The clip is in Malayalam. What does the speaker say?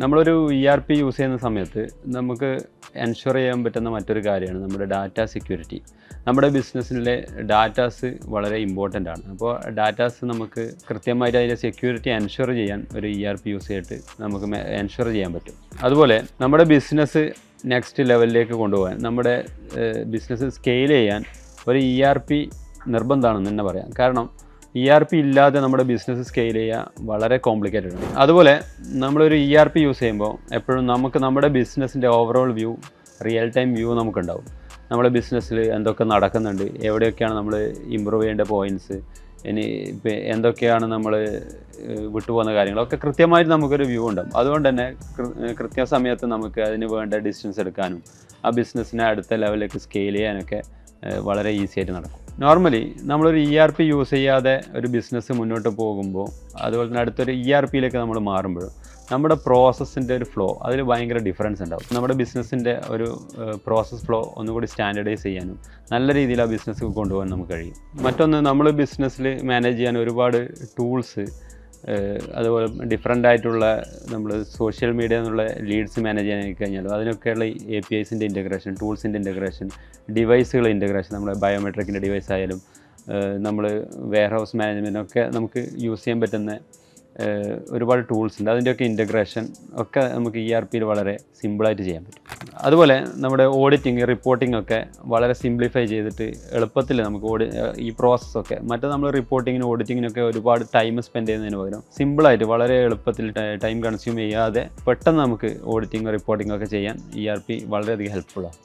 നമ്മളൊരു ERP യൂസ് ചെയ്യുന്ന സമയത്ത് നമുക്ക് എൻഷുർ ചെയ്യാൻ പറ്റുന്ന മറ്റൊരു കാര്യമാണ് നമ്മുടെ ഡാറ്റ സെക്യൂരിറ്റി. നമ്മുടെ ബിസിനസ്സിലെ ഡാറ്റാസ് വളരെ ഇമ്പോർട്ടൻ്റ് ആണ്. അപ്പോൾ ഡാറ്റാസ് നമുക്ക് കൃത്യമായിട്ട് അതിൻ്റെ സെക്യൂരിറ്റി എൻഷുർ ചെയ്യാൻ ഒരു ERP യൂസ് ചെയ്തിട്ട് നമുക്ക് എൻഷുർ ചെയ്യാൻ പറ്റും. അതുപോലെ നമ്മുടെ ബിസിനസ് നെക്സ്റ്റ് ലെവലിലേക്ക് കൊണ്ടുപോകാൻ, നമ്മുടെ ബിസിനസ് സ്കെയിൽ ചെയ്യാൻ ഒരു ERP നിർബന്ധമാണെന്ന് തന്നെ പറയാം. കാരണം ERP ഇല്ലാതെ നമ്മുടെ ബിസിനസ് സ്കെയിൽ ചെയ്യുക വളരെ കോംപ്ലിക്കേറ്റഡ് ആണ്. അതുപോലെ നമ്മളൊരു ERP യൂസ് ചെയ്യുമ്പോൾ എപ്പോഴും നമുക്ക് നമ്മുടെ ബിസിനസ്സിൻ്റെ overall view, real time view നമുക്കുണ്ടാവും. നമ്മുടെ ബിസിനസ്സിൽ എന്തൊക്കെ നടക്കുന്നുണ്ട്, എവിടെയൊക്കെയാണ് നമ്മൾ ഇമ്പ്രൂവ് ചെയ്യേണ്ട പോയിൻറ്റ്സ്, ഇനി ഇപ്പം എന്തൊക്കെയാണ് നമ്മൾ വിട്ടുപോകുന്ന കാര്യങ്ങളൊക്കെ കൃത്യമായിട്ട് നമുക്കൊരു വ്യൂ ഉണ്ടാവും. അതുകൊണ്ട് തന്നെ കൃത്യസമയത്ത് നമുക്ക് അതിന് വേണ്ട ഡിസിഷൻസ് എടുക്കാനും ആ ബിസിനസ്സിനെ അടുത്ത ലെവലിലേക്ക് സ്കെയിൽ ചെയ്യാനൊക്കെ വളരെ ഈസി ആയിട്ട് നടക്കും. നോർമലി നമ്മളൊരു ERP യൂസ് ചെയ്യാതെ ഒരു ബിസിനസ് മുന്നോട്ട് പോകുമ്പോൾ, അതുപോലെ തന്നെ അടുത്തൊരു ERPയിലേക്ക് നമ്മൾ മാറുമ്പോഴും നമ്മുടെ പ്രോസസ്സിൻ്റെ ഒരു ഫ്ലോ അതിൽ ഭയങ്കര ഡിഫറൻസ് ഉണ്ടാവും. നമ്മുടെ ബിസിനസ്സിൻ്റെ ഒരു പ്രോസസ് ഫ്ലോ ഒന്നുകൂടി സ്റ്റാൻഡേർഡൈസ് ചെയ്യാനും നല്ല രീതിയിൽ ആ ബിസിനസ് കൊണ്ടുപോകാൻ നമുക്ക് കഴിയും. മറ്റൊന്ന്, നമ്മൾ ബിസിനസ്സിൽ മാനേജ് ചെയ്യാൻ ഒരുപാട് ടൂൾസ്, അതുപോലെ ഡിഫറെൻ്റ് ആയിട്ടുള്ള നമ്മൾ സോഷ്യൽ മീഡിയ എന്നുള്ള ലീഡ്സ് മാനേജ് ചെയ്യാൻ കഴിഞ്ഞാലും അതിനൊക്കെയുള്ള APIസിൻ്റെ ഇൻറ്റഗ്രേഷൻ, ടൂൾസിൻ്റെ ഇൻറ്റഗ്രേഷൻ, ഡിവൈസുകളുടെ ഇൻറ്റഗ്രേഷൻ, നമ്മുടെ ബയോമെട്രിക്കിൻ്റെ ഡിവൈസ് ആയാലും നമ്മൾ വെയർ ഹൗസ് മാനേജ്മെൻറ്റൊക്കെ നമുക്ക് യൂസ് ചെയ്യാൻ പറ്റുന്ന ഒരുപാട് ടൂൾസ് ഉണ്ട്. അതിൻ്റെയൊക്കെ ഇൻറ്റഗ്രേഷൻ ഒക്കെ നമുക്ക് ERPയിൽ വളരെ സിമ്പിളായിട്ട് ചെയ്യാൻ പറ്റും. അതുപോലെ നമ്മുടെ ഓഡിറ്റിങ്, റിപ്പോർട്ടിംഗ് ഒക്കെ വളരെ സിംപ്ലിഫൈ ചെയ്തിട്ട് എളുപ്പത്തിൽ നമുക്ക് ഈ പ്രോസസ്സൊക്കെ, മറ്റേ നമ്മൾ റിപ്പോർട്ടിങ്ങിനും ഓഡിറ്റിങ്ങിനൊക്കെ ഒരുപാട് ടൈം സ്പെൻഡ് ചെയ്യുന്നതിന് പകരം സിമ്പിളായിട്ട് വളരെ എളുപ്പത്തിൽ ടൈം കൺസ്യൂം ചെയ്യാതെ പെട്ടെന്ന് നമുക്ക് ഓഡിറ്റിംഗ്, റിപ്പോർട്ടിംഗ് ഒക്കെ ചെയ്യാൻ ERP വളരെയധികം ഹെൽപ്ഫുള്ളാണ്.